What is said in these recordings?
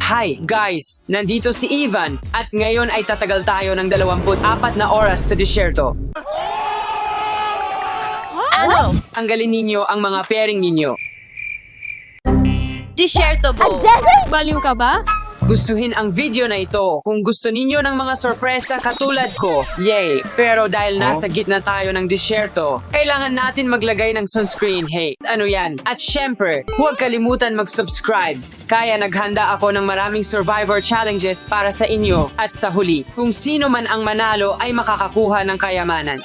Hi guys! Nandito si Ivan at ngayon ay tatagal tayo ng 24 na oras sa disyerto. Ano? Tanggalin ninyo ang mga pairing ninyo. Disyerto bo. Baliw ka ba? Gustuhin ang video na ito kung gusto ninyo ng mga sorpresa katulad ko. Yay! Pero dahil nasa gitna tayo ng disyerto, kailangan natin maglagay ng sunscreen. Hey, ano yan? At syempre, huwag kalimutan mag-subscribe. Kaya naghanda ako ng maraming survivor challenges para sa inyo. At sa huli, kung sino man ang manalo ay makakakuha ng kayamanan.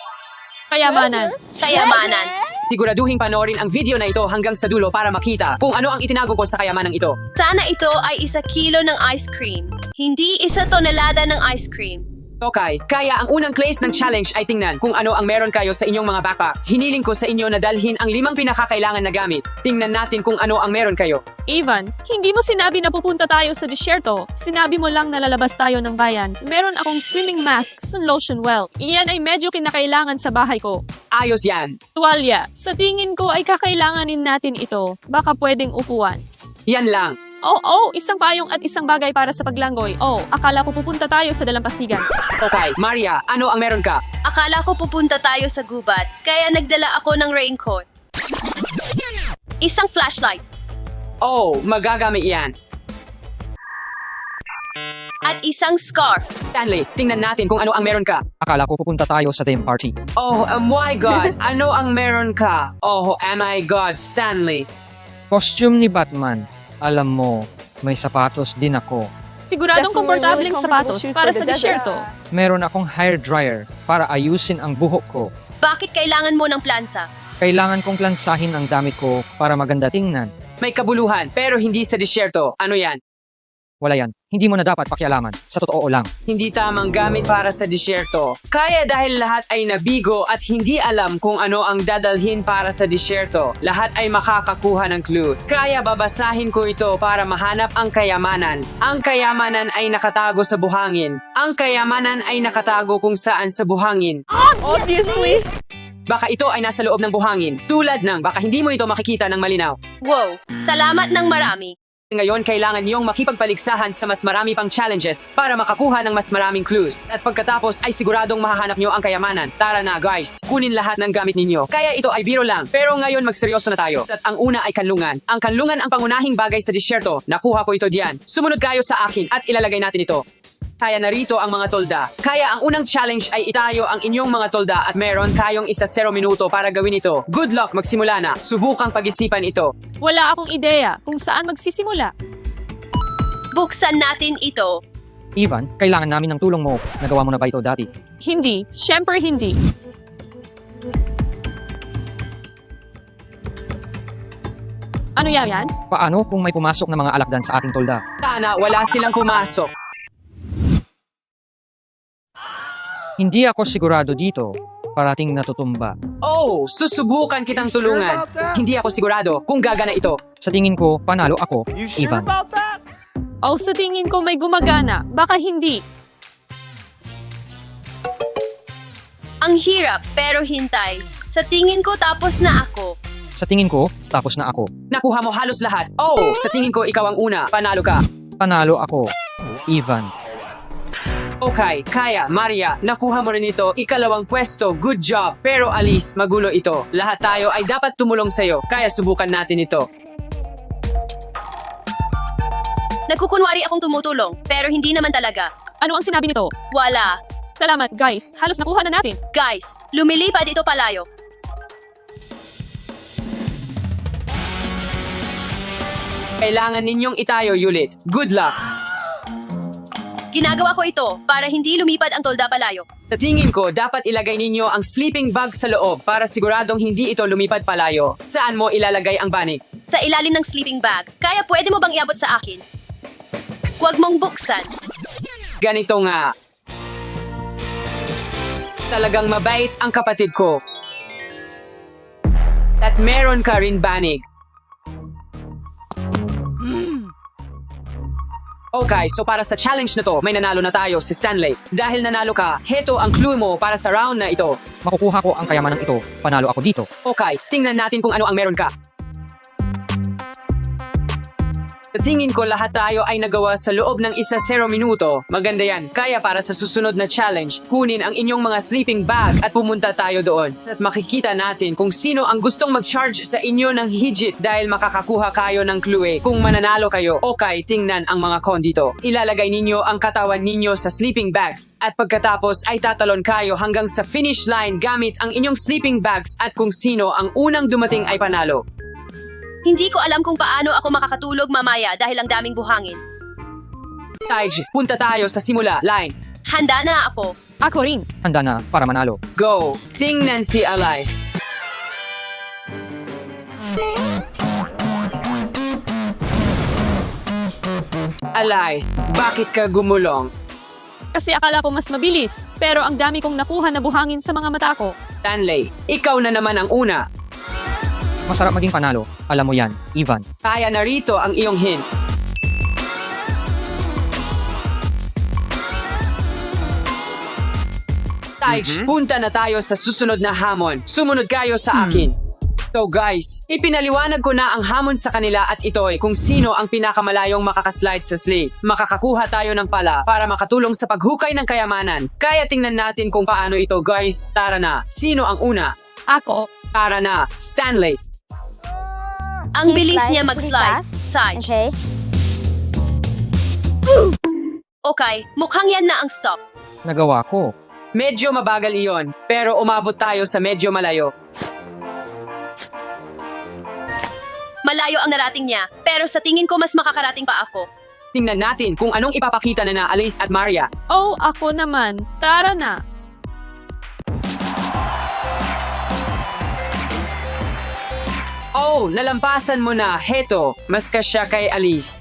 Kayamanan. Kayamanan. Siguraduhin panoorin ang video na ito hanggang sa dulo para makita kung ano ang itinago ko sa kayamanang ito. Sana ito ay 1 kilo ng ice cream. Hindi 1 tonelada ng ice cream. Okay, kaya ang unang place ng challenge ay tingnan kung ano ang meron kayo sa inyong mga backpack. Hiniling ko sa inyo na dalhin ang 5 pinakakailangan na gamit. Tingnan natin kung ano ang meron kayo. Ivan, hindi mo sinabi na pupunta tayo sa disyerto. Sinabi mo lang na lalabas tayo ng bayan. Meron akong swimming mask, sun lotion well. Iyan ay medyo kinakailangan sa bahay ko. Ayos yan. Tuwalya, sa tingin ko ay kakailanganin natin ito. Baka pwedeng upuan. Yan lang. Oh, isang payong at isang bagay para sa paglanggoy. Oh, akala ko pupunta tayo sa dalampasigan. Okay, Maria, ano ang meron ka? Akala ko pupunta tayo sa gubat, kaya nagdala ako ng raincoat. Isang flashlight. Oh, magagamit yan. At isang scarf. Stanley, tingnan natin kung ano ang meron ka. Akala ko pupunta tayo sa theme party. Oh, my God, ano ang meron ka? Oh, my God, Stanley. Costume ni Batman. Alam mo, may sapatos din ako. Siguradong komportableng sapatos para sa disyerto. Meron akong hair dryer para ayusin ang buhok ko. Bakit kailangan mo ng plansa? Kailangan kong plansahin ang damit ko para maganda tingnan. May kabuluhan, pero hindi sa disyerto. Ano yan? Wala yan. Hindi mo na dapat pakialaman. Sa totoo lang. Hindi tamang gamit para sa disyerto. Kaya dahil lahat ay nabigo at hindi alam kung ano ang dadalhin para sa disyerto, lahat ay makakakuha ng clue. Kaya babasahin ko ito para mahanap ang kayamanan. Ang kayamanan ay nakatago sa buhangin. Ang kayamanan ay nakatago kung saan sa buhangin. Obviously. Baka ito ay nasa loob ng buhangin. Tulad ng baka hindi mo ito makikita ng malinaw. Wow, salamat ng marami. Ngayon, kailangan niyong makipagpaligsahan sa mas marami pang challenges para makakuha ng mas maraming clues. At pagkatapos ay siguradong mahahanap niyo ang kayamanan. Tara na guys, kunin lahat ng gamit ninyo. Kaya ito ay biro lang. Pero ngayon magseryoso na tayo. At ang una ay kanlungan. Ang kanlungan ang pangunahing bagay sa disyerto. Nakuha ko ito diyan. Sumunod kayo sa akin at ilalagay natin ito. Kaya narito ang mga tolda. Kaya ang unang challenge ay itayo ang inyong mga tolda at meron kayong 0 minuto para gawin ito. Good luck, magsimula na. Subukang pag-isipan ito. Wala akong ideya kung saan magsisimula. Buksan natin ito. Ivan, kailangan namin ng tulong mo. Nagawa mo na ba ito dati? Hindi. Siyempre hindi. Ano yan? Paano kung may pumasok na mga alakdan sa ating tolda? Sana wala silang pumasok. Hindi ako sigurado dito. Parating natutumba. Oh, susubukan kitang tulungan. Hindi ako sigurado kung gagana ito. Sa tingin ko, panalo ako, Ivan. Oh, sa tingin ko may gumagana. Baka hindi. Ang hirap, pero hintay. Sa tingin ko tapos na ako. Sa tingin ko, tapos na ako. Nakuha mo halos lahat. Oh, sa tingin ko ikaw ang una. Panalo ka. Panalo ako, Ivan. Okay, kaya, Maria, nakuha mo rin ito. Ikalawang pwesto, good job. Pero Alice, magulo ito. Lahat tayo ay dapat tumulong sa'yo. Kaya subukan natin ito. Nagkukunwari akong tumutulong, pero hindi naman talaga. Ano ang sinabi nito? Wala. Salamat, guys. Halos nakuha na natin. Guys, lumilipad ito palayo. Kailangan ninyong itayo, Yulit. Good luck. Ginagawa ko ito para hindi lumipad ang tolda palayo. Sa tingin ko, dapat ilagay ninyo ang sleeping bag sa loob para siguradong hindi ito lumipad palayo. Saan mo ilalagay ang banig? Sa ilalim ng sleeping bag. Kaya pwede mo bang iabot sa akin? Huwag mong buksan. Ganito nga. Talagang mabait ang kapatid ko. At meron ka rin banig. Okay, so para sa challenge na to, may nanalo na tayo si Stanley. Dahil nanalo ka, heto ang clue mo para sa round na ito. Makukuha ko ang kayamanan ito. Panalo ako dito. Okay, tingnan natin kung ano ang meron ka. Sa tingin ko lahat tayo ay nagawa sa loob ng 1-0 minuto. Maganda yan. Kaya para sa susunod na challenge, kunin ang inyong mga sleeping bag at pumunta tayo doon. At makikita natin kung sino ang gustong mag-charge sa inyo ng higit dahil makakakuha kayo ng clue. Kung mananalo kayo, okay, tingnan ang mga kon dito. Ilalagay ninyo ang katawan ninyo sa sleeping bags at pagkatapos ay tatalon kayo hanggang sa finish line gamit ang inyong sleeping bags at kung sino ang unang dumating ay panalo. Hindi ko alam kung paano ako makakatulog mamaya dahil ang daming buhangin. Taiji, punta tayo sa simula line. Handa na ako. Ako rin. Handa na para manalo. Go! Tingnan si Alice. Alice, bakit ka gumulong? Kasi akala ko mas mabilis. Pero ang dami kong nakuha na buhangin sa mga mata ko. Stanley, ikaw na naman ang una. Masarap maging panalo. Alam mo yan, Ivan. Kaya narito ang iyong hint. Taiji, punta na tayo sa susunod na hamon. Sumunod kayo sa akin. So guys, ipinaliwanag ko na ang hamon sa kanila at ito ay kung sino ang pinakamalayong makakaslide sa sleigh. Makakakuha tayo ng pala para makatulong sa paghukay ng kayamanan. Kaya tingnan natin kung paano ito guys. Tara na, sino ang una? Ako. Tara na, Stanley. Ang Please bilis slide niya pretty mag-slide. fast. Sage. Okay. Okay, mukhang yan na ang stop. Nagawa ko. Medyo mabagal iyon, pero umabot tayo sa medyo malayo. Malayo ang narating niya, pero sa tingin ko mas makakarating pa ako. Tingnan natin kung anong ipapakita na Alice at Maria. Oh, ako naman. Tara na. Oh, nalampasan mo na. Heto, mas kasya kay Alice.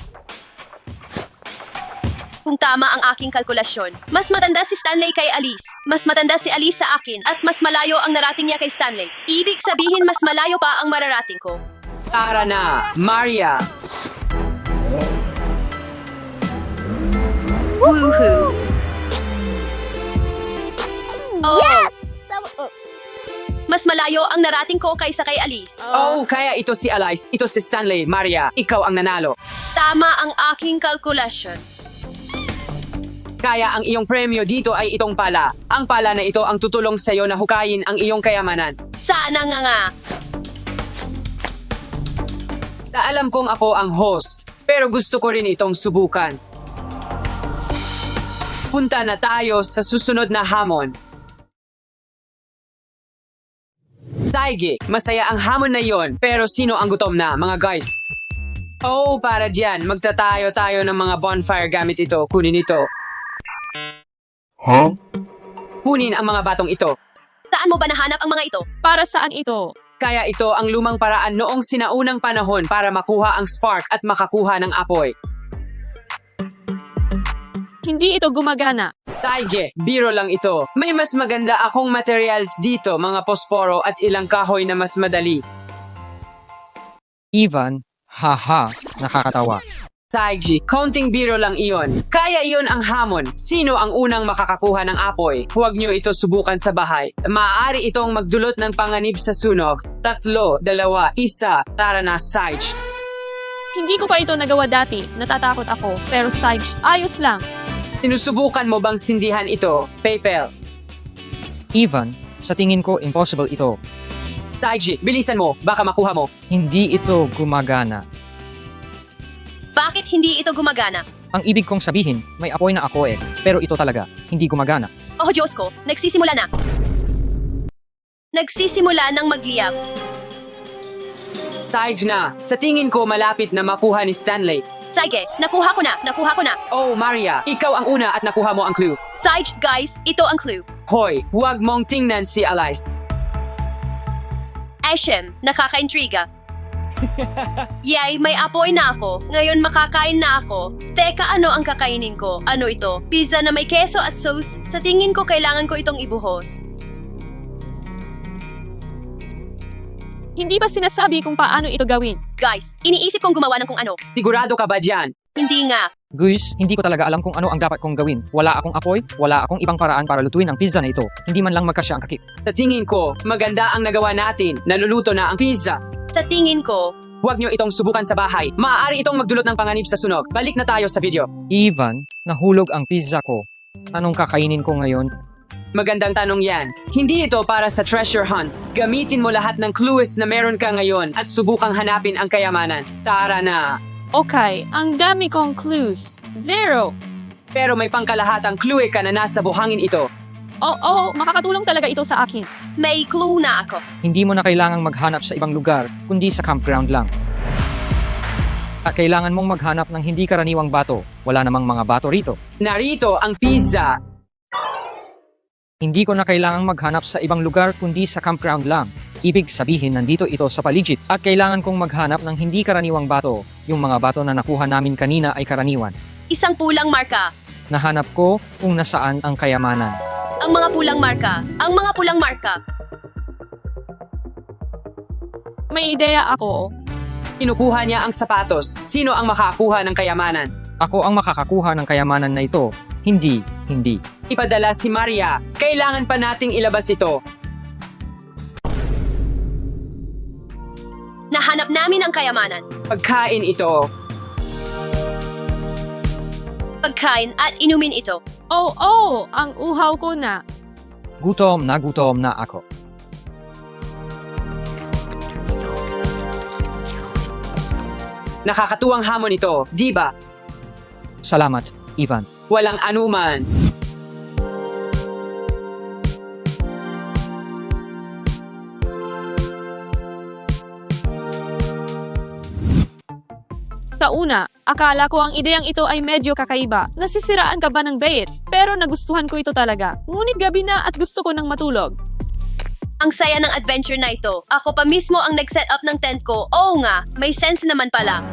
Kung tama ang aking kalkulasyon, mas matanda si Stanley kay Alice. Mas matanda si Alice sa akin at mas malayo ang narating niya kay Stanley. Ibig sabihin mas malayo pa ang mararating ko. Tara na, Maria. Woohoo! Oh, Yes! mas malayo ang narating ko kaysa kay Alice. Oh, kaya ito si Alice, ito si Stanley. Maria, ikaw ang nanalo. Tama ang aking kalkulasyon. Kaya ang iyong premyo dito ay itong pala. Ang pala na ito ang tutulong sa iyo na hukayin ang iyong kayamanan. Sana nga. Alam kong ako ang host, pero gusto ko rin itong subukan. Punta na tayo sa susunod na hamon. Taigi, masaya ang hamon na yon, pero sino ang gutom na, mga guys? Oh, para dyan, magtatayo tayo ng mga bonfire gamit ito. Kunin ito. Kunin ang mga batong ito. Saan mo ba nahanap ang mga ito? Para saan ito? Kaya ito ang lumang paraan noong sinaunang panahon para makuha ang spark at makakuha ng apoy. Hindi ito gumagana. Taige, biro lang ito. May mas maganda akong materials dito, mga posporo at ilang kahoy na mas madali. Ivan, haha, nakakatawa. Taigi, counting biro lang iyon. Kaya iyon ang hamon. Sino ang unang makakakuha ng apoy? Huwag niyo ito subukan sa bahay. Maaari itong magdulot ng panganib sa sunog. 3, 2, 1, tara na, Sage. Hindi ko pa ito nagawa dati. Natatakot ako. Pero Sage, ayos lang. Sinusubukan mo bang sindihan ito, PayPal? Ivan, sa tingin ko impossible ito. Taiji, bilisan mo, baka makuha mo. Hindi ito gumagana. Bakit hindi ito gumagana? Ang ibig kong sabihin, may apoy na ako eh. Pero ito talaga, hindi gumagana. Oh Diyos ko, nagsisimula na. Nagsisimula ng magliyab. Taij na, sa tingin ko malapit na makuha ni Stanley. Sige, nakuha ko na. Oh, Maria, ikaw ang una at nakuha mo ang clue. Sige, guys, ito ang clue. Hoy, huwag mong tingnan si Alice. Eshem, nakaka-intriga. Yay, may apoy na ako. Ngayon makakain na ako. Teka, ano ang kakainin ko? Ano ito? Pizza na may keso at sauce? Sa tingin ko kailangan ko itong ibuhos. Hindi ba sinasabi kung paano ito gawin? Guys, iniisip kong gumawa ng kung ano. Sigurado ka ba dyan? Hindi nga. Guys, hindi ko talaga alam kung ano ang dapat kong gawin. Wala akong apoy, wala akong ibang paraan para lutuin ang pizza na ito. Hindi man lang magkasya ang kakip. Sa tingin ko, maganda ang nagawa natin. Naluluto na ang pizza. Sa tingin ko, Huwag nyo itong subukan sa bahay. Maaari itong magdulot ng panganib sa sunog. Balik na tayo sa video. Ivan, nahulog ang pizza ko. Anong kakainin ko ngayon? Magandang tanong yan. Hindi ito para sa treasure hunt. Gamitin mo lahat ng clues na meron ka ngayon at subukang hanapin ang kayamanan. Tara na! Okay, ang dami kong clues. 0. Pero may pangkalahatang clue ka na nasa buhangin ito. Oo, makakatulong talaga ito sa akin. May clue na ako. Hindi mo na kailangang maghanap sa ibang lugar, kundi sa campground lang. At kailangan mong maghanap ng hindi karaniwang bato. Wala namang mga bato rito. Narito ang pizza. Hindi ko na kailangang maghanap sa ibang lugar kundi sa campground lang. Ibig sabihin nandito ito sa paligid. At kailangan kong maghanap ng hindi karaniwang bato. Yung mga bato na nakuha namin kanina ay karaniwan. Isang pulang marka. Nahanap ko kung nasaan ang kayamanan. Ang mga pulang marka. Ang mga pulang marka. May ideya ako. Kinukuha niya ang sapatos. Sino ang makakuha ng kayamanan? Ako ang makakakuha ng kayamanan na ito. Hindi. Ipadala si Maria. Kailangan pa nating ilabas ito. Nahanap namin ang kayamanan. Pagkain ito. Pagkain at inumin ito. Oo, ang uhaw ko na. Gutom na ako. Nakakatuwang hamon ito, di ba? Salamat, Ivan. Walang anuman. Sa una, akala ko ang ideyang ito ay medyo kakaiba. Nasisiraan ka ba ng bait? Pero nagustuhan ko ito talaga. Ngunit gabi na at gusto ko nang matulog. Ang saya ng adventure na ito. Ako pa mismo ang nag-set up ng tent ko. Oo nga, may sense naman pala.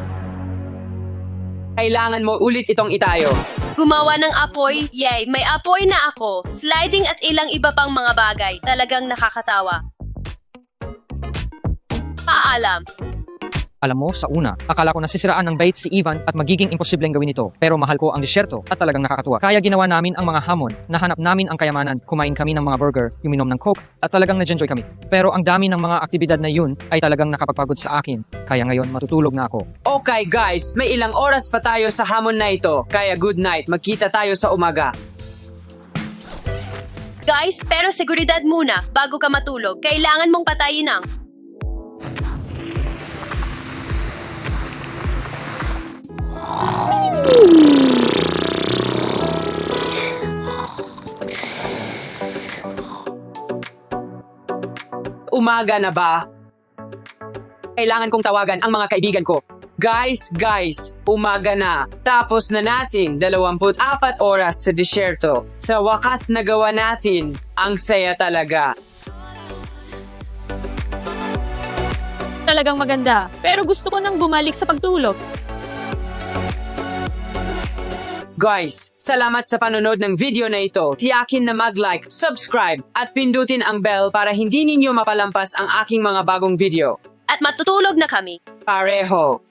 Kailangan mo ulit itong itayo. Gumawa ng apoy. Yay, may apoy na ako. Sliding at ilang iba pang mga bagay. Talagang nakakatawa. Paalam. Alam mo, sa una, akala ko nasisiraan ng bait si Ivan at magiging imposibleng gawin ito. Pero mahal ko ang disyerto at talagang nakakatuwa. Kaya ginawa namin ang mga hamon, nahanap namin ang kayamanan, kumain kami ng mga burger, uminom ng coke, at talagang na-enjoy kami. Pero ang dami ng mga aktibidad na yun ay talagang nakapagpagod sa akin. Kaya ngayon matutulog na ako. Okay guys, may ilang oras pa tayo sa hamon na ito. Kaya good night, magkita tayo sa umaga. Guys, pero seguridad muna. Bago ka matulog, kailangan mong patayin ang... Umaga na ba? Kailangan kong tawagan ang mga kaibigan ko. Guys, umaga na. Tapos na natin 24 oras sa disyerto. Sa wakas nagawa natin. Ang saya talaga. Talagang maganda. Pero gusto ko nang bumalik sa pagtulog. Guys, salamat sa panonood ng video na ito. Tiyakin na mag-like, subscribe, at pindutin ang bell para hindi ninyo mapalampas ang aking mga bagong video. At matutulog na kami. Pareho.